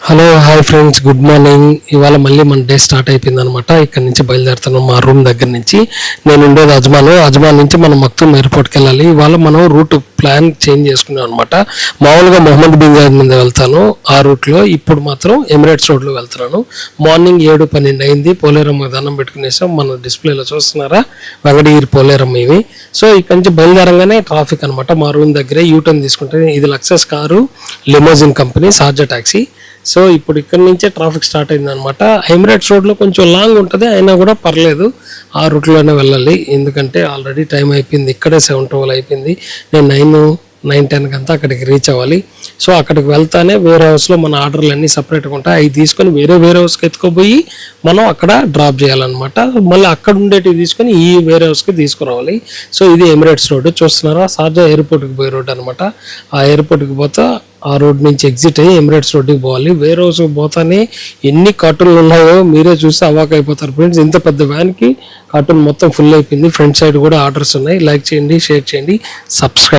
Hello hi friends, good morning. ఇవాళ మళ్ళీ మన డే స్టార్ట్ అయిపోయింది అనమాట. ఇక్కడ నుంచి బయలుదేరుతున్నాం మా రూమ్ దగ్గర నుంచి. నేను ఉండేది అజ్మాన్ నుంచి మనం మక్తూమ్ ఎయిర్పోర్ట్కి వెళ్ళాలి. ఇవాళ మనం రూట్ ప్లాన్ చేంజ్ చేసుకున్నాం అనమాట. మామూలుగా మొహమ్మద్ బిన్ జాయద్ మీద వెళ్తాను ఆ రూట్లో, ఇప్పుడు మాత్రం ఎమిరేట్స్ రోడ్లో వెళ్తున్నాను. మార్నింగ్ 7:12 అయింది. పోలేరమ్మ దండం పెట్టుకునేసాం. మన డిస్ప్లేలో చూస్తున్నారా, వెంకటగిరి పోలేరమ్మ ఇవి. సో ఇక్కడ నుంచి బయలుదేరంగానే ట్రాఫిక్ అనమాట. మా రూమ్ దగ్గరే యూటర్న్ తీసుకుంటే, ఇది Lexus car limousine company Sharjah taxi. So ఇప్పుడు ఇక్కడ నుంచే ట్రాఫిక్ స్టార్ట్ అయింది అనమాట. ఎమిరేట్స్ రోడ్లో కొంచెం లాంగ్ ఉంటుంది, అయినా కూడా పర్లేదు, ఆ రూట్లోనే వెళ్ళాలి. ఎందుకంటే ఆల్రెడీ టైం అయిపోయింది, ఇక్కడే 7:12 అయిపోయింది. నేను 9:10 అంతా అక్కడికి రీచ్ అవ్వాలి. సో అక్కడికి వెళ్తానే వేరే హౌస్లో మన ఆర్డర్లు అన్నీ సపరేట్గా ఉంటాయి. అవి తీసుకొని వేరే హౌస్కి ఎత్తుకోపోయి మనం అక్కడ డ్రాప్ చేయాలన్నమాట. మళ్ళీ అక్కడ ఉండేటివి తీసుకొని ఈ వేరే హౌస్కి తీసుకురావాలి. సో ఇది ఎమిరేట్స్ రోడ్డు చూస్తున్నారా, షార్జా ఎయిర్పోర్ట్కి పోయే రోడ్డు అనమాట. ఆ ఎయిర్పోర్ట్కి పోతా ఆ రోడ్ నుంచి ఎగ్జిట్ అయ్యి ఎమిరేట్స్ రోడ్డుకి పోవాలి. వేరే హౌస్కి పోతానే ఎన్ని కార్టూన్లు ఉన్నాయో మీరే చూసి అవాక్ అయిపోతారు ఫ్రెండ్స్. ఇంత పెద్ద వ్యాన్కి కార్టూన్ మొత్తం ఫుల్ అయిపోయింది. ఫ్రంట్ సైడ్ కూడా ఆర్డర్స్ ఉన్నాయి. లైక్ చేయండి, షేర్ చేయండి, సబ్స్క్రైబ్.